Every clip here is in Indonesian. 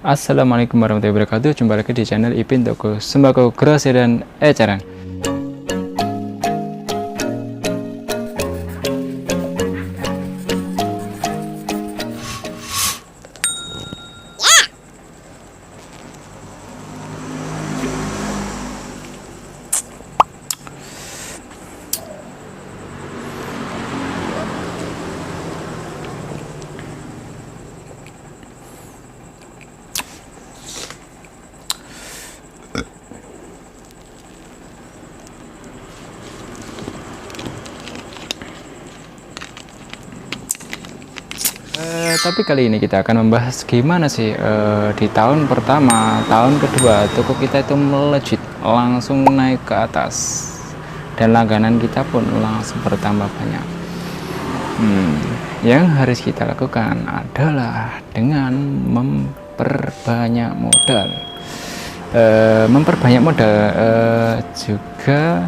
Assalamualaikum warahmatullahi wabarakatuh. Jumpa lagi di channel Ipin Toko Sembako Grosir dan Eceran. Tapi kali ini kita akan membahas gimana sih di tahun pertama, tahun kedua toko kita itu melejit, langsung naik ke atas, dan langganan kita pun langsung bertambah banyak. Yang harus kita lakukan adalah dengan memperbanyak modal. Memperbanyak modal juga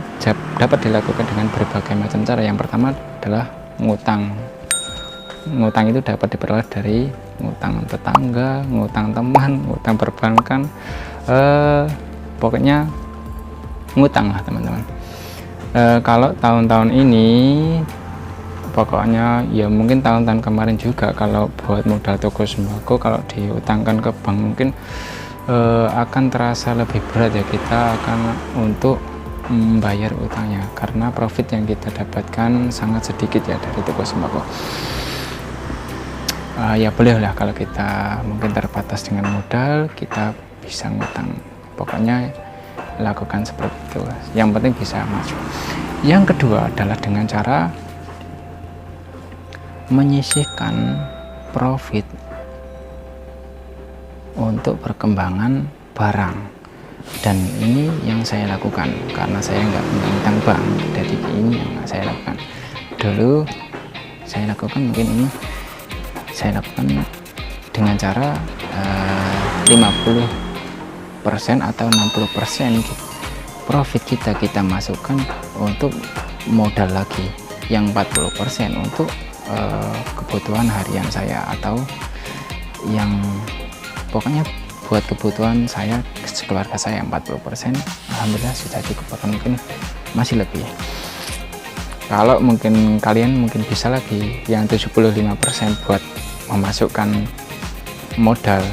dapat dilakukan dengan berbagai macam cara. Yang pertama adalah ngutang. Ngutang itu dapat diperoleh dari ngutang tetangga, ngutang teman, ngutang perbankan, pokoknya ngutang lah teman-teman. Kalau tahun-tahun ini pokoknya ya mungkin tahun-tahun kemarin juga, kalau buat modal toko sembako kalau diutangkan ke bank mungkin akan terasa lebih berat ya, kita akan untuk membayar utangnya karena profit yang kita dapatkan sangat sedikit ya dari toko sembako. Ya bolehlah kalau kita mungkin terbatas dengan modal, kita bisa ngutang. Pokoknya lakukan seperti itu, yang penting bisa maju. Yang kedua adalah dengan cara menyisihkan profit untuk perkembangan barang, dan ini yang saya lakukan karena saya nggak punya utang bank. Jadi ini yang saya lakukan dulu. Saya lakukan mungkin ini saya lakukan dengan cara 50% atau 60% profit kita masukkan untuk modal lagi, yang 40% untuk kebutuhan harian saya, atau yang pokoknya buat kebutuhan saya keluarga saya. 40% alhamdulillah sudah cukup, bahkan mungkin masih lebih. Kalau mungkin kalian mungkin bisa lagi yang 75% buat memasukkan modal,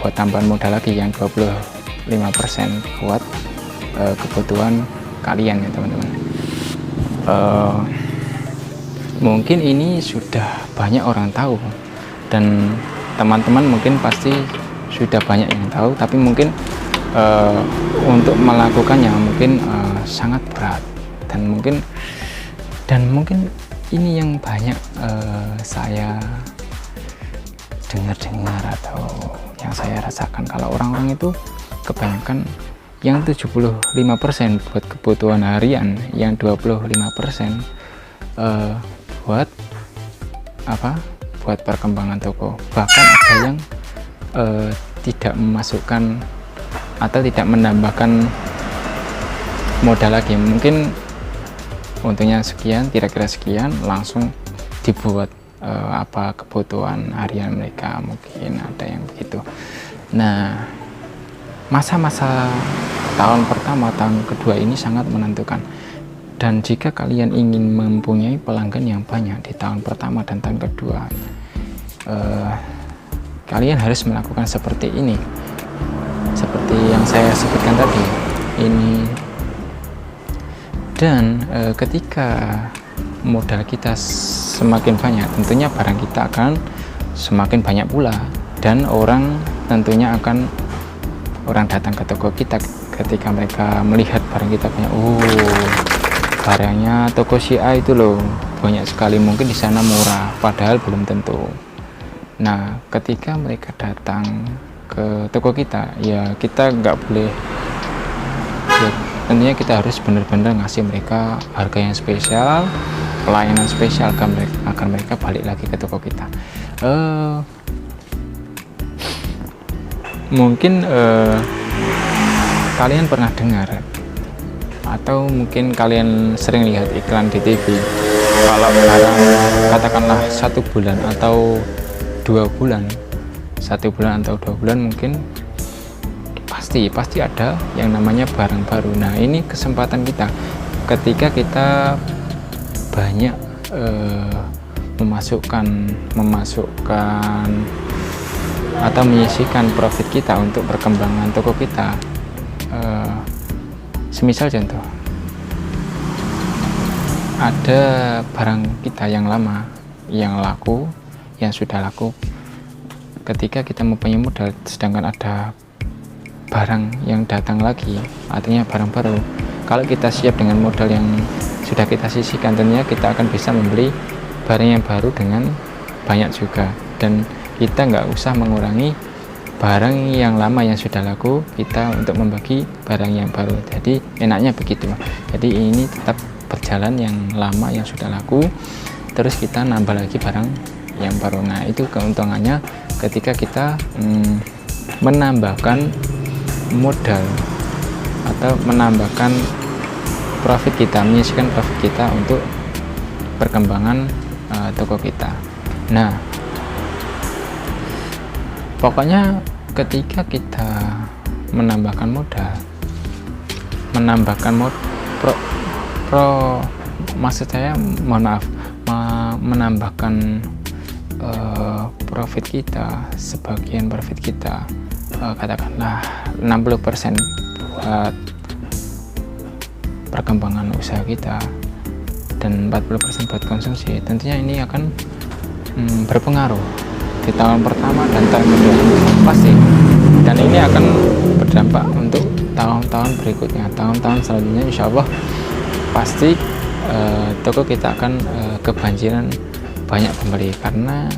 buat tambahan modal lagi, yang 25% buat kebutuhan kalian ya teman-teman. Mungkin ini sudah banyak orang tahu, dan teman-teman mungkin pasti sudah banyak yang tahu, tapi mungkin untuk melakukannya mungkin sangat berat, dan mungkin ini yang banyak saya dengar atau yang saya rasakan, kalau orang-orang itu kebanyakan yang 75% buat kebutuhan harian, yang 25% buat apa, buat perkembangan toko. Bahkan ada yang tidak memasukkan atau tidak menambahkan modal lagi, mungkin untungnya sekian, kira-kira sekian, langsung dibuat apa kebutuhan harian mereka, mungkin ada yang begitu. Nah, masa-masa tahun pertama, tahun kedua ini sangat menentukan, dan jika kalian ingin mempunyai pelanggan yang banyak di tahun pertama dan tahun kedua, kalian harus melakukan seperti ini, seperti yang saya sebutkan tadi ini. Dan ketika modal kita semakin banyak, tentunya barang kita akan semakin banyak pula, dan orang tentunya akan datang ke toko kita ketika mereka melihat barang kita banyak. Barangnya toko si A itu loh banyak sekali, mungkin di sana murah, padahal belum tentu. Nah, ketika mereka datang ke toko kita, ya kita nggak boleh, ya, tentunya kita harus benar-benar ngasih mereka harga yang spesial, pelayanan spesial agar mereka balik lagi ke toko kita. Mungkin kalian pernah dengar atau mungkin kalian sering lihat iklan di TV, kalau barang katakanlah 1 bulan atau 2 bulan 1 bulan atau 2 bulan mungkin pasti ada yang namanya barang baru. Nah, ini kesempatan kita ketika kita banyak memasukkan atau menyisihkan profit kita untuk perkembangan toko kita. Semisal contoh, ada barang kita yang lama, yang laku, yang sudah laku, ketika kita mempunyai modal, sedangkan ada barang yang datang lagi, artinya barang baru. Kalau kita siap dengan modal yang sudah kita sisihkan, tentunya kita akan bisa membeli barang yang baru dengan banyak juga, dan kita nggak usah mengurangi barang yang lama yang sudah laku kita untuk membagi barang yang baru. Jadi enaknya begitu. Jadi ini tetap berjalan yang lama yang sudah laku, terus kita nambah lagi barang yang baru. Nah, itu keuntungannya ketika kita menambahkan modal atau menambahkan profit kita, menyisihkan profit kita untuk perkembangan toko kita. Nah, pokoknya ketika kita menambahkan modal, maksud saya, mohon maaf, menambahkan profit kita, sebagian profit kita, katakanlah 60% perkembangan usaha kita dan 40% buat konsumsi, tentunya ini akan berpengaruh di tahun pertama dan tahun kedua pasti, dan ini akan berdampak untuk tahun-tahun berikutnya, tahun-tahun selanjutnya. Insya Allah pasti toko kita akan kebanjiran banyak pembeli karena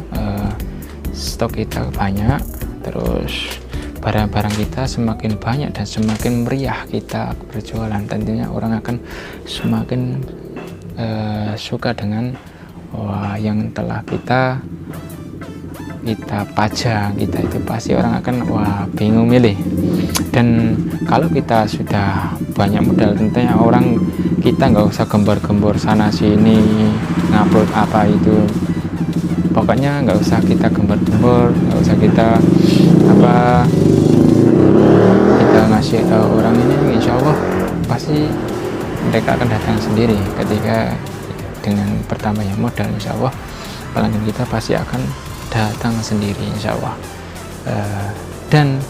stok kita banyak, terus barang-barang kita semakin banyak dan semakin meriah kita berjualan, tentunya orang akan semakin suka dengan yang telah kita pajang kita itu, pasti orang akan bingung milih. Dan kalau kita sudah banyak modal, tentunya kita nggak usah gembor-gembor sana sini ngupload apa itu, pokoknya nggak usah kita gembor-gembor, nggak usah kita ngasih tahu orang ini. Insya Allah pasti mereka akan datang sendiri ketika dengan bertambahnya modal. Insya Allah pelanggan kita pasti akan datang sendiri, insya Allah. Dan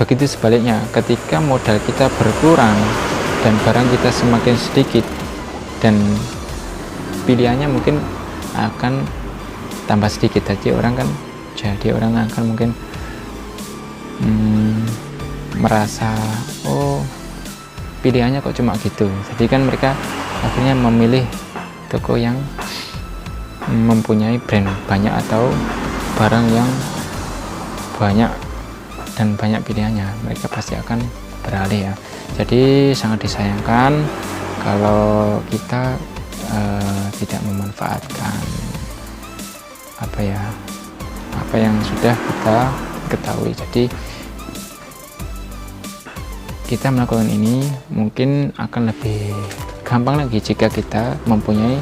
begitu sebaliknya, ketika modal kita berkurang dan barang kita semakin sedikit dan pilihannya mungkin akan tambah sedikit, jadi orang akan mungkin merasa pilihannya kok cuma gitu, jadi kan mereka akhirnya memilih toko yang mempunyai brand banyak atau barang yang banyak dan banyak pilihannya, mereka pasti akan beralih ya. Jadi sangat disayangkan kalau kita tidak memanfaatkan apa yang sudah kita ketahui. Jadi kita melakukan ini mungkin akan lebih gampang lagi jika kita mempunyai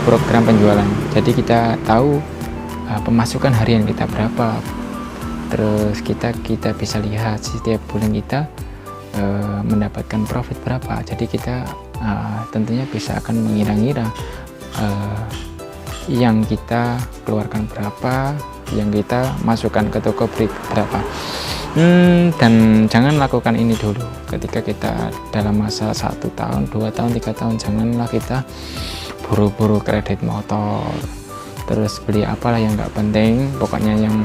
program penjualan. Jadi kita tahu pemasukan harian kita berapa, terus kita bisa lihat setiap bulan kita mendapatkan profit berapa. Jadi kita tentunya bisa akan mengira-ngira yang kita keluarkan berapa, yang kita masukkan ke toko berapa. Dan jangan lakukan ini dulu ketika kita dalam masa 1 tahun, 2 tahun, 3 tahun. Janganlah kita buru-buru kredit motor, terus beli apalah yang nggak penting, pokoknya yang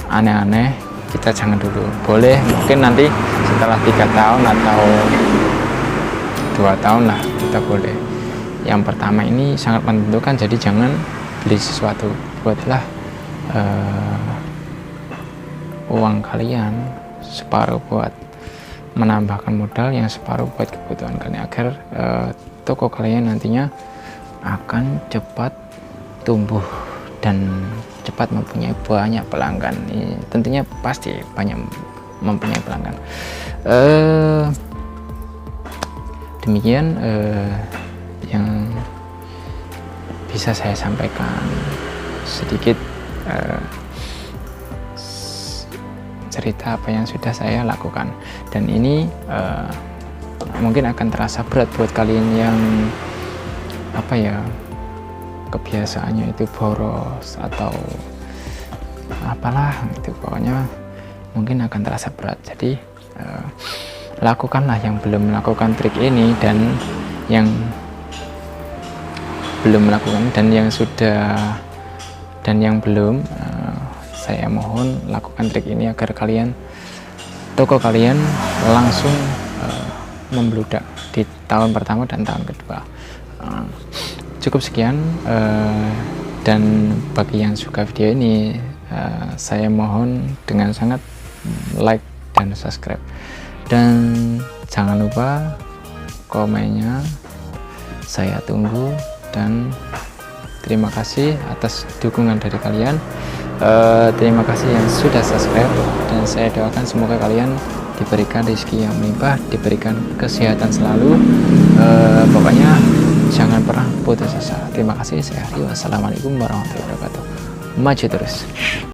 aneh-aneh kita jangan dulu. Boleh mungkin nanti setelah 3 tahun atau 2 tahun lah kita boleh. Yang pertama ini sangat menentukan, jadi jangan beli sesuatu, buatlah uang kalian separuh buat menambahkan modal, yang separuh buat kebutuhan kalian, agar toko kalian nantinya akan cepat tumbuh dan cepat mempunyai banyak pelanggan. Ini tentunya pasti banyak mempunyai pelanggan. Demikian yang bisa saya sampaikan sedikit cerita apa yang sudah saya lakukan. Dan ini mungkin akan terasa berat buat kalian yang kebiasaannya itu boros atau apalah gitu, pokoknya mungkin akan terasa berat. Jadi lakukanlah yang belum melakukan trik ini, dan yang belum melakukan dan yang sudah dan yang belum, saya mohon lakukan trik ini agar toko kalian langsung membludak di tahun pertama dan tahun kedua. Cukup sekian, dan bagi yang suka video ini, saya mohon dengan sangat like dan subscribe, dan jangan lupa komennya, saya tunggu. Dan terima kasih atas dukungan dari kalian. Terima kasih yang sudah subscribe, dan saya doakan semoga kalian diberikan rezeki yang melimpah, diberikan kesehatan selalu, pokoknya jangan pernah putus asa. Terima kasih, saya Rio. Wassalamualaikum warahmatullahi wabarakatuh. Maju terus.